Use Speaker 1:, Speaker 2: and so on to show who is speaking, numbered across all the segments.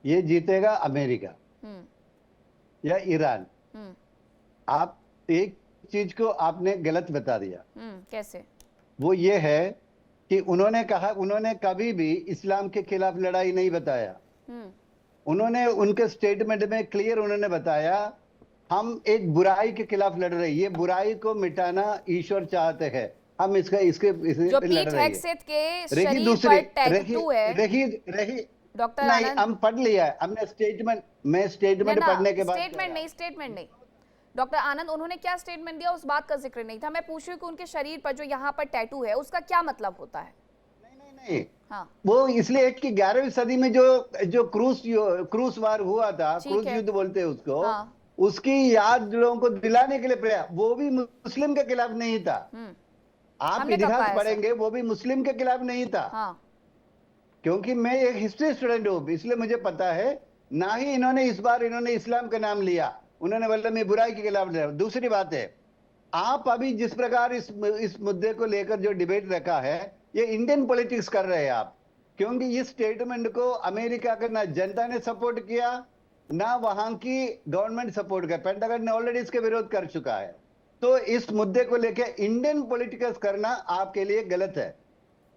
Speaker 1: ये जीतेगा अमेरिका या ईरान। आप एक चीज को आपने गलत बता दिया।
Speaker 2: कैसे?
Speaker 1: वो ये है कि उन्होंने कहा, उन्होंने कभी भी इस्लाम के खिलाफ लड़ाई नहीं बताया। उन्होंने उनके स्टेटमेंट में क्लियर उन्होंने बताया, हम एक बुराई के खिलाफ लड़ रहे हैं, ये बुराई को मिटाना ईश्वर चाहते हैं, हम इसका इसके
Speaker 2: जो
Speaker 1: पे लड़
Speaker 2: पीट
Speaker 1: रहे हैं।
Speaker 2: हेग्सेथ के
Speaker 1: रही
Speaker 2: शरीर
Speaker 1: दूसरी,
Speaker 2: पर टैटू है
Speaker 1: रही रही
Speaker 2: डॉक्टर
Speaker 1: नहीं,
Speaker 2: आनंद,
Speaker 1: हम पढ़ लिया है हमने स्टेटमेंट, मैं स्टेटमेंट पढ़ने के बाद
Speaker 2: स्टेटमेंट नहीं डॉक्टर आनंद, उन्होंने क्या स्टेटमेंट दिया उस बात का जिक्र नहीं था। मैं पूछ रही हूँ कि उनके शरीर पर जो यहाँ पर टैटू है उसका क्या मतलब होता है?
Speaker 1: नहीं,
Speaker 2: हाँ,
Speaker 1: वो इसलिए कि 11वीं सदी में जो जो क्रूस वार हुआ था, क्रूस युद्ध बोलते हैं उसको,
Speaker 2: हाँ,
Speaker 1: उसकी याद लोगों को दिलाने के लिए प्रयास, वो भी मुस्लिम के खिलाफ नहीं था। आप इतिहास पढ़ेंगे, वो भी मुस्लिम के खिलाफ नहीं था।
Speaker 2: हाँ।
Speaker 1: क्योंकि मैं एक हिस्ट्री स्टूडेंट हूं, इसलिए मुझे पता है। ना ही इन्होंने इस बार इन्होंने इस्लाम का नाम लिया, उन्होंने बोला मैं बुराई के खिलाफ लिया। दूसरी बात है, आप अभी जिस प्रकार इस मुद्दे को लेकर जो डिबेट रखा है, ये इंडियन पॉलिटिक्स कर रहे हैं आप। क्योंकि इस स्टेटमेंट को अमेरिका का ना जनता ने सपोर्ट किया, ना वहां की गवर्नमेंट सपोर्ट किया, पेंटागन ने ऑलरेडी इसके विरोध कर चुका है। तो इस मुद्दे को लेकर इंडियन पॉलिटिक्स करना आपके लिए गलत है।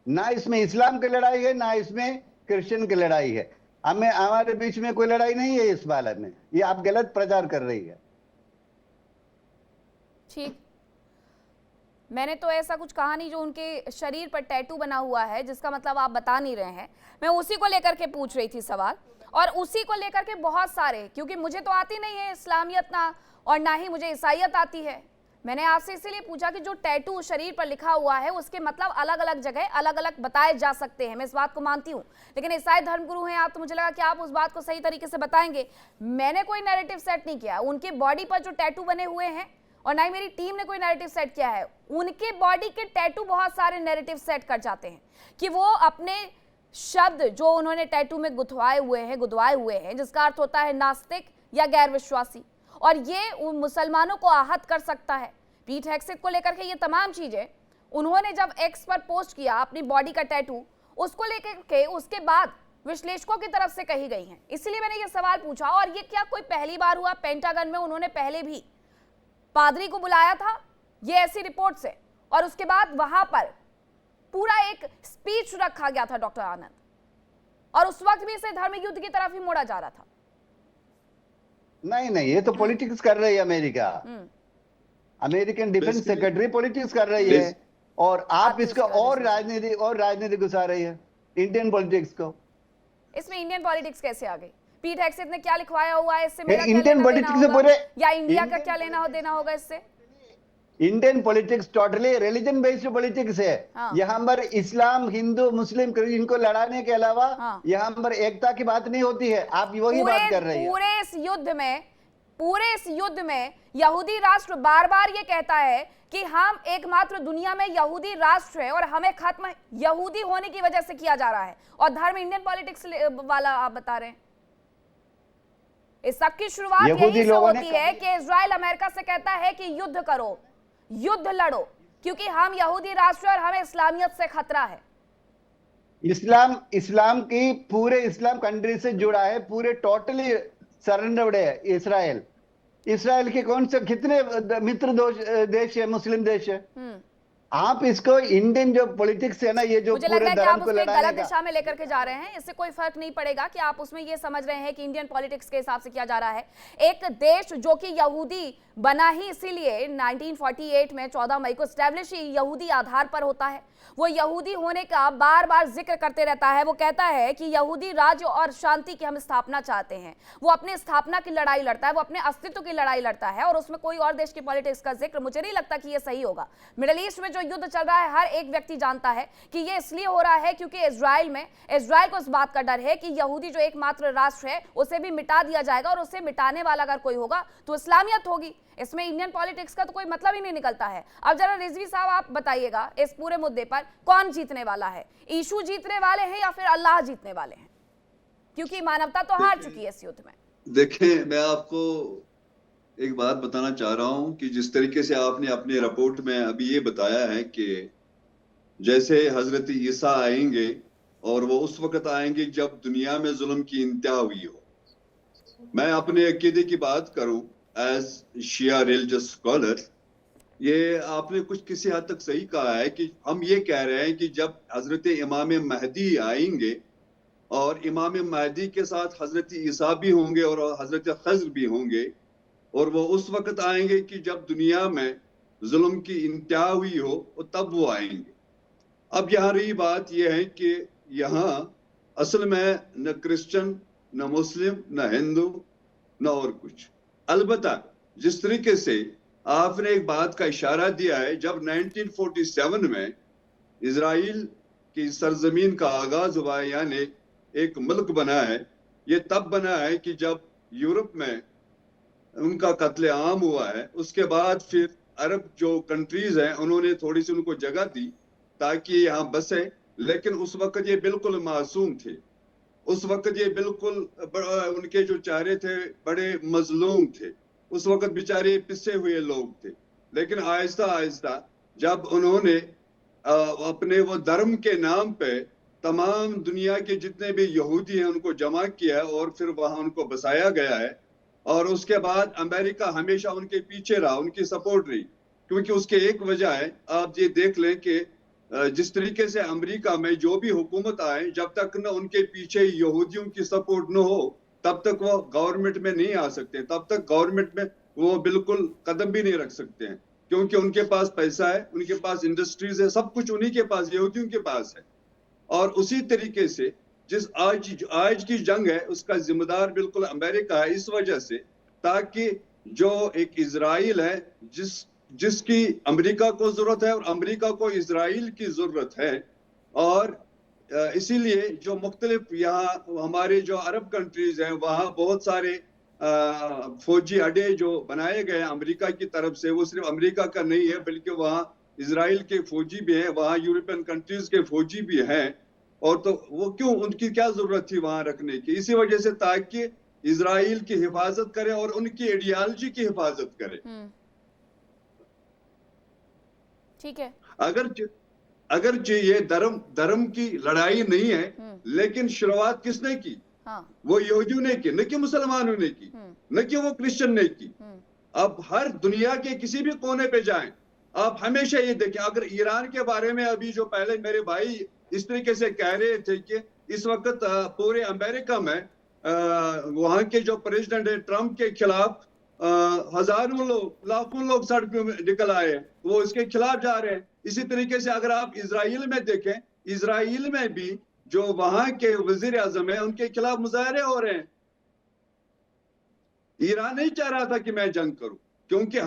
Speaker 1: ना इसमें इस्लाम की लड़ाई है, ना इसमें क्रिश्चियन की लड़ाई है। हमें, हमारे बीच में कोई लड़ाई नहीं है इस बारे में, ये आप गलत प्रचार कर रही है।
Speaker 2: ठीक, मैंने तो ऐसा कुछ कहा नहीं। जो उनके शरीर पर टैटू बना हुआ है जिसका मतलब आप बता नहीं रहे हैं, मैं उसी को लेकर के पूछ रही थी सवाल, और उसी को लेकर के बहुत सारे, क्योंकि मुझे तो आती नहीं है इस्लामियत ना, और ना ही मुझे ईसाइयत आती है। मैंने आपसे इसीलिए पूछा कि जो टैटू शरीर पर लिखा हुआ है उसके मतलब अलग अलग जगह अलग अलग बताए जा सकते हैं, मैं इस बात को मानती हूँ, लेकिन ईसाई धर्मगुरु हैं आप, तो मुझे लगा कि आप उस बात को सही तरीके से बताएंगे। मैंने कोई नैरेटिव सेट नहीं किया। उनके बॉडी पर जो टैटू बने हुए हैं, और ना ही मेरी टीम ने कोई नैरेटिव सेट किया है, उनके बॉडी के टैटू बहुत सारे नैरेटिव सेट कर जाते हैं कि वो अपने शब्द जो उन्होंने टैटू में गुदवाए हुए हैं, जिसका अर्थ होता है नास्तिक या गैर विश्वासी, और ये उन मुसलमानों को आहत कर सकता है। पीट हेग्सेथ को लेकर के ये तमाम चीजें उन्होंने जब एक्स पर पोस्ट किया अपनी बॉडी का टैटू, उसको लेकर के उसके बाद विश्लेषकों की तरफ से कही गई हैं। इसलिए मैंने ये सवाल पूछा। और ये क्या कोई पहली बार हुआ? पेंटागन में उन्होंने पहले भी पादरी को बुलाया था, ये ऐसी रिपोर्ट्स है, और उसके बाद वहां पर पूरा एक स्पीच रखा गया था डॉक्टर आनंद, और उस वक्त भी इसे धर्म युद्ध की तरफ ही मोड़ा जा रहा था।
Speaker 1: नहीं, ये तो पॉलिटिक्स कर रही है America. American defence secretary politics कर रही है, और आप इसका और राजनीति घुसा रही है इंडियन पॉलिटिक्स को।
Speaker 2: इसमें इंडियन पॉलिटिक्स कैसे आ गई? पीट हेग्सेथ ने क्या लिखवाया हुआ है, इससे मेरा
Speaker 1: इंडियन पॉलिटिक्स से पूरे,
Speaker 2: या इंडिया का क्या लेना देना होगा इससे?
Speaker 1: Indian politics totally religion based politics है। यहाँ पर इस्लाम, हिंदू, मुस्लिम, इनको लड़ाने के अलावा यहाँ पर एकता की बात नहीं होती है। आप वही बात कर रहे हैं।
Speaker 2: पूरे इस युद्ध में यहूदी राष्ट्र बार बार ये कहता है कि हम एकमात्र दुनिया में यहूदी राष्ट्र है, और हमें खत्म यहूदी होने की वजह से किया जा रहा है, और धर्म इंडियन पॉलिटिक्स वाला आप बता रहे हैं। इस सब की शुरुआत यही से होती है कि इजराइल अमेरिका से कहता है कि युद्ध करो, युद्ध लड़ो, क्योंकि हम यहूदी राष्ट्र और हमें इस्लामियत से खतरा है।
Speaker 1: इस्लाम की पूरे इस्लाम कंट्री से जुड़ा है, पूरे टोटली सरेंडर्ड है इसराइल। इसराइल के कौन से कितने मित्र देश है, मुस्लिम देश है। आप इसको इंडियन जो पॉलिटिक्स है ना, ये जो पूरे धर्म को लड़ाने
Speaker 2: गलत दिशा में लेकर के जा रहे हैं। इससे कोई फर्क नहीं पड़ेगा कि आप उसमें ये समझ रहे हैं कि इंडियन पॉलिटिक्स के हिसाब से किया जा रहा है। एक देश जो कि यहूदी बना ही इसीलिए 1948 में 14 मई को एस्टैब्लिश ही यहूदी आधार पर होता है। वो यहूदी होने का बार बार जिक्र करते रहता है। वो कहता है कि यहूदी राज्य और शांति की हम स्थापना चाहते हैं। वो अपने स्थापना की लड़ाई लड़ता है, वो अपने अस्तित्व की लड़ाई लड़ता है, और उसमें कोई और देश की पॉलिटिक्स का जिक्र मुझे नहीं लगता कि ये सही होगा। मिडिल ईस्ट में जो युद्ध चल रहा है, हर एक व्यक्ति जानता है कि ये इसलिए हो रहा है क्योंकि इजराइल को इस बात का डर है कि यहूदी जो एकमात्र राष्ट्र है उसे भी मिटा दिया जाएगा, और उसे मिटाने वाला अगर कोई होगा तो इस्लामियत होगी। इसमें इंडियन पॉलिटिक्स का तो कोई मतलब ही नहीं निकलता है। अब जरा रिजवी साहब आप बताइएगा, इस पूरे मुद्दे पर कौन जीतने वाला है? यीशु जीतने वाले हैं या फिर अल्लाह जीतने वाले हैं? क्योंकि मानवता तो हार चुकी है इस युद्ध में।
Speaker 3: देखिए, मैं आपको एक बात बताना चाह रहा हूं कि जिस तरीके से आपने अपने रिपोर्ट में अभी ये बताया है कि जैसे हजरत ईसा आएंगे और वो उस वक्त आएंगे जब दुनिया में जुल्म की इंतहा हुई हो। मैं अपने अकीदे की बात करूं एज शिया रिलीजियस स्कॉलर, ये आपने कुछ किसी हद तक सही कहा है कि हम ये कह रहे हैं कि जब हजरत इमाम महदी आएंगे और इमाम महदी के साथ हजरत ईसा भी होंगे और हजरत खज़र भी होंगे, और वो उस वक्त आएंगे कि जब दुनिया में जुल्म की इंतहा हुई हो, तब वो आएंगे। अब यहाँ रही बात यह है कि यहाँ असल में न क्रिश्चियन, न मुस्लिम, न हिंदू, न और कुछ। अलबत्ता जिस तरीके से आपने एक बात का इशारा दिया है, जब 1947 में इजराइल की सरजमीन का आगाज हुआ है, यानी एक मुल्क बना है, ये तब बना है कि जब यूरोप में उनका कत्ले आम हुआ है। उसके बाद फिर अरब जो कंट्रीज हैं उन्होंने थोड़ी सी उनको जगह दी ताकि यहाँ बसे, लेकिन उस वक्त ये बिल्कुल मासूम थे। उस वक्त ये बिल्कुल उनके जो चेहरे थे बड़े मजलूम थे। उस वक्त बेचारे पिसे हुए लोग थे। लेकिन आहिस्ता आहिस्ता जब उन्होंने अपने वो धर्म के नाम पे तमाम दुनिया के जितने भी यहूदी हैं उनको जमा किया और फिर वहां उनको बसाया गया है, और उसके बाद अमेरिका हमेशा उनके पीछे रहा, उनकी सपोर्ट रही। क्योंकि उसके एक वजह है, आप ये देख लें कि जिस तरीके से अमेरिका में जो भी हुकूमत आए, जब तक न उनके पीछे यहूदियों की सपोर्ट न हो तब तक वो गवर्नमेंट में नहीं आ सकते, तब तक गवर्नमेंट में वो बिल्कुल कदम भी नहीं रख सकते हैं। क्योंकि उनके पास पैसा है, उनके पास इंडस्ट्रीज है, सब कुछ उन्हीं के पास, यहूदियों के पास है। और उसी तरीके से जिस आज की जंग है उसका जिम्मेदार बिल्कुल अमेरिका है, इस वजह से ताकि जो एक इजराइल है जिसकी अमेरिका को जरूरत है और अमेरिका को इजराइल की जरूरत है, और इसीलिए जो मुख्तलिफ यहाँ हमारे जो अरब कंट्रीज हैं वहाँ बहुत सारे फौजी अड्डे जो बनाए गए अमेरिका की तरफ से, वो सिर्फ अमेरिका का नहीं है बल्कि वहाँ इजराइल के फौजी भी हैं, वहाँ यूरोपियन कंट्रीज के फौजी भी हैं। और तो वो क्यों, उनकी क्या जरूरत थी वहां रखने की? इसी वजह से ताकि इजराइल की हिफाजत करें और उनकी आइडियोलॉजी की हिफाजत करें।
Speaker 2: ठीक है।
Speaker 3: अगर ये धर्म की लड़ाई नहीं है, लेकिन शुरुआत किसने की? हाँ। वो यहूदियों ने की, न कि मुसलमानों ने की, न कि वो क्रिश्चियन ने की। अब हर दुनिया के किसी भी कोने पे जाएं, आप हमेशा ये देखें। अगर ईरान के बारे में अभी जो पहले मेरे भाई इस तरीके से कह रहे थे कि इस वक्त पूरे अमेरिका में वहां के जो प्रेसिडेंट है ट्रंप के खिलाफ हजारों लोग, लाखों लोग सड़क पे निकल आए हैं, वो इसके खिलाफ जा रहे हैं। इसी तरीके से अगर आप इजराइल में देखें, इजराइल में भी जो वहां के वजीर आजम है उनके खिलाफ मुजाहरे हो रहे हैं। ईरान नहीं चाह रहा था कि मैं जंग करूं, क्योंकि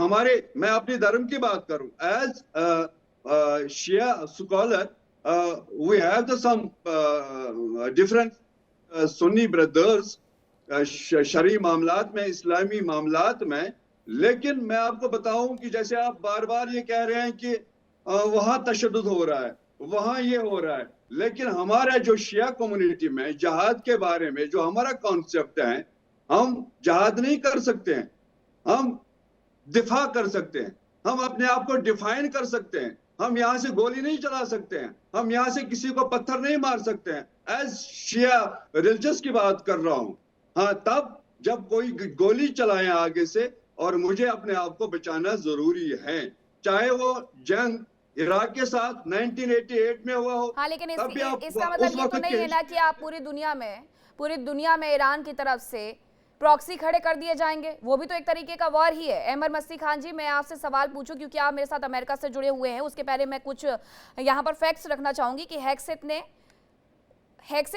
Speaker 3: मैं अपने धर्म की बात करूं as Shia scholar, we have some different Sunni brothers शरई मामलात में, इस्लामी मामलात में। लेकिन मैं आपको बताऊं कि जैसे आप बार बार ये कह रहे हैं कि वहां तशद्दुद हो रहा है, वहां ये हो रहा है, लेकिन हमारा जो शिया कम्युनिटी में जहाद के बारे में जो हमारा कॉन्सेप्ट है, हम जहाद नहीं कर सकते हैं, हम दिफा कर सकते हैं, हम अपने आप को डिफाइन कर सकते हैं। हम यहाँ से गोली नहीं चला सकते हैं, हम यहाँ से किसी को पत्थर नहीं मार सकते हैं। एज शिया रिलीजियस की बात कर रहा हूँ। हाँ, तब जब कोई गोली चलाए आगे से, और मुझे अपने आप को बचाना जरूरी है, चाहे वो जंग इराक के साथ 1988 में हुआ हो।
Speaker 2: हाँ, लेकिन इसका मतलब ये तो नहीं है ना कि आप पूरी दुनिया में ईरान की तरफ से प्रॉक्सी खड़े कर दिए जाएंगे। वो भी तो एक तरीके का वॉर ही है। अहमद मस्ती खान जी, मैं आपसे सवाल पूछूं क्योंकि आप मेरे साथ अमेरिका से जुड़े हुए हैं, उसके पहले मैं कुछ यहाँ पर फैक्ट्स रखना चाहूंगी कि हेक्सेट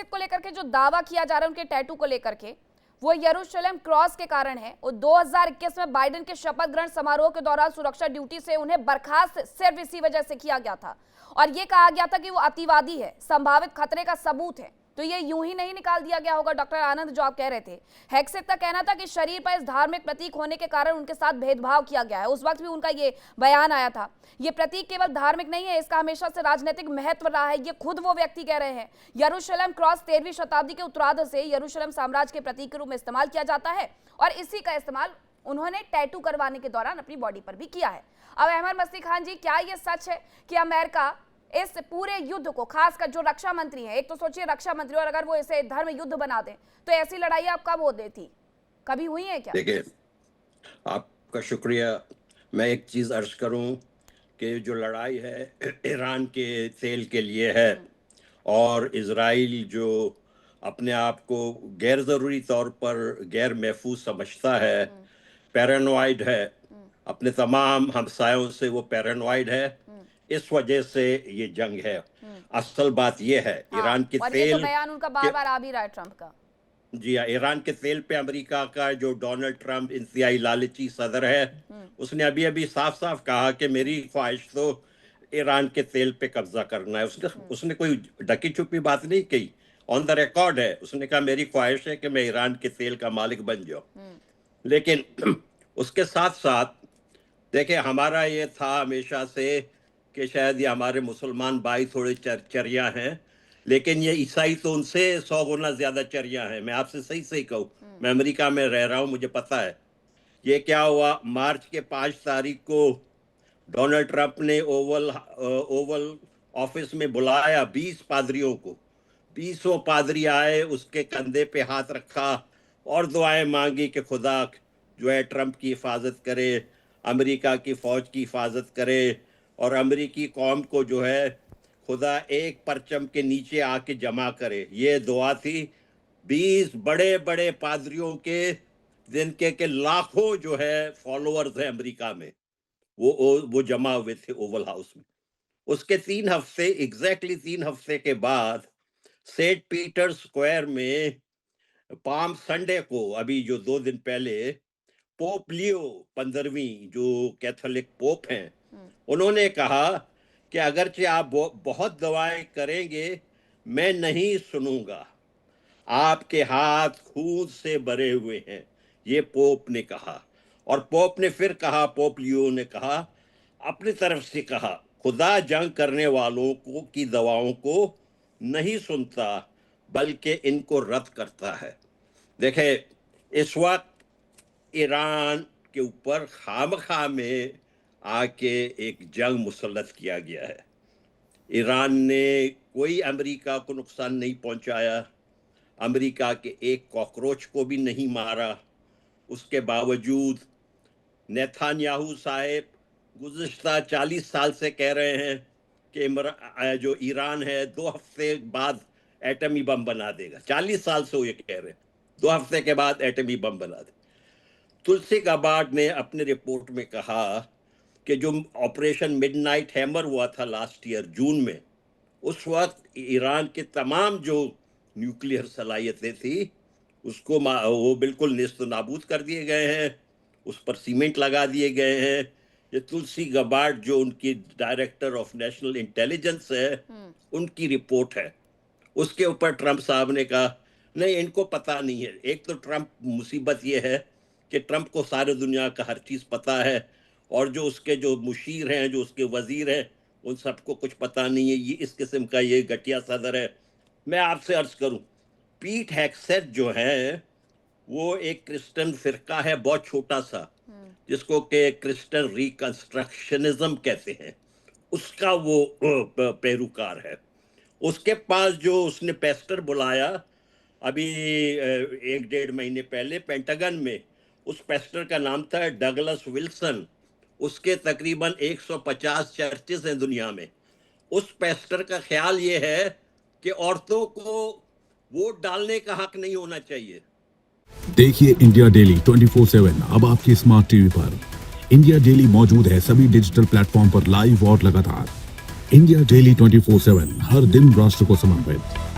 Speaker 2: को लेकर के जो दावा किया जा रहा है उनके टैटू को लेकर के, वो यरूशलेम क्रॉस के कारण है। और 2021 में बाइडेन के शपथ ग्रहण समारोह के दौरान सुरक्षा ड्यूटी से उन्हें बर्खास्त सिर्फ इसी वजह से किया गया था, और ये कहा गया था कि वो अतिवादी है, संभावित खतरे का सबूत है। तो ये यूं ही नहीं निकाल दिया गया होगा। डॉक्टर आनंद, जो आप कह रहे थे, हेक्सेट का कहना था कि शरीर पर इस धार्मिक प्रतीक होने के कारण उनके साथ भेदभाव किया गया है। उस वक्त भी उनका ये बयान आया था। ये प्रतीक केवल धार्मिक नहीं है, इसका हमेशा से राजनीतिक महत्व रहा है, ये खुद वो व्यक्ति कह रहे हैं। यरूशलेम क्रॉस 13वीं शताब्दी के उत्तरार्ध से यरूशलेम साम्राज्य के प्रतीक के रूप में इस्तेमाल किया जाता है, और इसी का इस्तेमाल उन्होंने टैटू करवाने के दौरान अपनी बॉडी पर भी किया है। अब अहमद मस्ती खान जी, क्या ये सच है कि अमेरिका इस पूरे युद्ध को, खासकर जो रक्षा मंत्री हैं, एक तो सोचिए रक्षा मंत्री, और अगर वो इसे धर्म युद्ध बना दें तो ऐसी लड़ाई अब कब होती थी, कभी हुई है क्या?
Speaker 4: देखिए, आपका शुक्रिया। मैं एक चीज अर्ज करूं कि जो लड़ाई है ईरान के तेल के लिए है, और इजराइल जो अपने आप को गैर ज़रूरी तौर पर गैर महफूज समझता है, पैरानॉइड है, अपने तमाम हमसायों से वो पैरानॉइड है, इस वजह से ये जंग है। असल बात ये है, ईरान के
Speaker 2: और ये
Speaker 4: तेल
Speaker 2: तो बयान उनका बार बार आ भी रहा है ट्रंप का।
Speaker 4: जी हाँ, ईरान के तेल पे अमेरिका का जो डोनाल्ड ट्रंप इंतहाई लालची सदर है, उसने अभी अभी साफ साफ कहा कि मेरी ख्वाहिश तो ईरान के तेल पे कब्जा करना है। उसने कोई ढकी छुपी बात नहीं कही, ऑन द रिकॉर्ड है। उसने कहा मेरी ख्वाहिश है कि मैं ईरान के तेल का मालिक बन जाऊं। लेकिन उसके साथ साथ देखिए, हमारा ये था हमेशा से कि शायद ये हमारे मुसलमान भाई थोड़े चरिया हैं, लेकिन ये ईसाई तो उनसे 100 गुना ज्यादा चरिया हैं। मैं आपसे सही सही कहूँ, मैं अमेरिका में रह रहा हूँ, मुझे पता है। ये क्या हुआ, मार्च के 5 तारीख को डोनाल्ड ट्रंप ने ओवल ऑफिस में बुलाया 20 पादरियों को। 20 पादरी आए, उसके कंधे पे हाथ रखा और दुआएं मांगी कि खुदा जो है ट्रंप की हिफाजत करे, अमेरिका की फौज की हिफाजत करे, और अमेरिकी कौम को जो है खुदा एक परचम के नीचे आके जमा करे। ये दुआ थी 20 बड़े बड़े पादरियों के, जिनके के लाखों जो है फॉलोअर्स हैं अमेरिका में, वो जमा हुए थे ओवल हाउस में। उसके 3 हफ्ते, एग्जैक्टली 3 हफ्ते के बाद सेंट पीटर स्क्वायर में पाम संडे को, अभी जो 2 दिन पहले, पोप लियो 15वीं जो कैथोलिक पोप हैं, उन्होंने कहा कि अगरचे आप बहुत दवाएं करेंगे, मैं नहीं सुनूंगा, आपके हाथ खून से भरे हुए हैं, ये पोप ने कहा। और पोप ने फिर कहा, पोप लियो ने कहा, अपनी तरफ से कहा, खुदा जंग करने वालों को की दवाओं को नहीं सुनता, बल्कि इनको रद्द करता है। देखे, इस वक्त ईरान के ऊपर खामखा में आके एक जंग मुसल्लत किया गया है। ईरान ने कोई अमेरिका को नुकसान नहीं पहुंचाया, अमेरिका के एक कॉकरोच को भी नहीं मारा। उसके बावजूद नेतान्याहू साहब गुज़िश्ता 40 साल से कह रहे हैं कि जो ईरान है 2 हफ्ते बाद एटमी बम बना देगा। 40 साल से वो ये कह रहे हैं 2 हफ्ते के बाद एटमी बम बना दे। तुलसी गबार्ड ने अपने रिपोर्ट में कहा कि जो ऑपरेशन मिडनाइट हैमर हुआ था लास्ट ईयर जून में, उस वक्त ईरान के तमाम जो न्यूक्लियर सलाहियतें थी उसको वो बिल्कुल नेस्त नाबूद कर दिए गए हैं, उस पर सीमेंट लगा दिए गए हैं। ये तुलसी गबार्ड जो उनकी डायरेक्टर ऑफ नेशनल इंटेलिजेंस है, उनकी रिपोर्ट है। उसके ऊपर ट्रंप साहब ने कहा नहीं, इनको पता नहीं है। एक तो ट्रंप, मुसीबत ये है कि ट्रंप को सारे दुनिया का हर चीज़ पता है, और जो उसके जो मुशीर हैं, जो उसके वजीर हैं, उन सबको कुछ पता नहीं है। ये इस किस्म का ये घटिया सदर है। मैं आपसे अर्ज करूं, पीट हेग्सेट जो है वो एक क्रिश्चियन फिरका है, बहुत छोटा सा, जिसको के क्रिश्चियन रिकंस्ट्रक्शनिज्म कहते हैं, उसका वो पैरोकार है। उसके पास जो उसने पेस्टर बुलाया अभी 1-1.5 महीने पहले पेंटागन में, उस पेस्टर का नाम था डगलस विल्सन। उसके तकरीबन 150 चर्चेस हैं दुनिया में। उस पेस्टर का ख्याल ये है कि औरतों को वोट डालने का हक नहीं होना चाहिए।
Speaker 5: देखिए इंडिया डेली 24/7 अब आपकी स्मार्ट टीवी पर। इंडिया डेली मौजूद है सभी डिजिटल प्लेटफॉर्म पर लाइव और लगातार। इंडिया डेली 24/7 हर दिन राष्ट्र को समर्पित।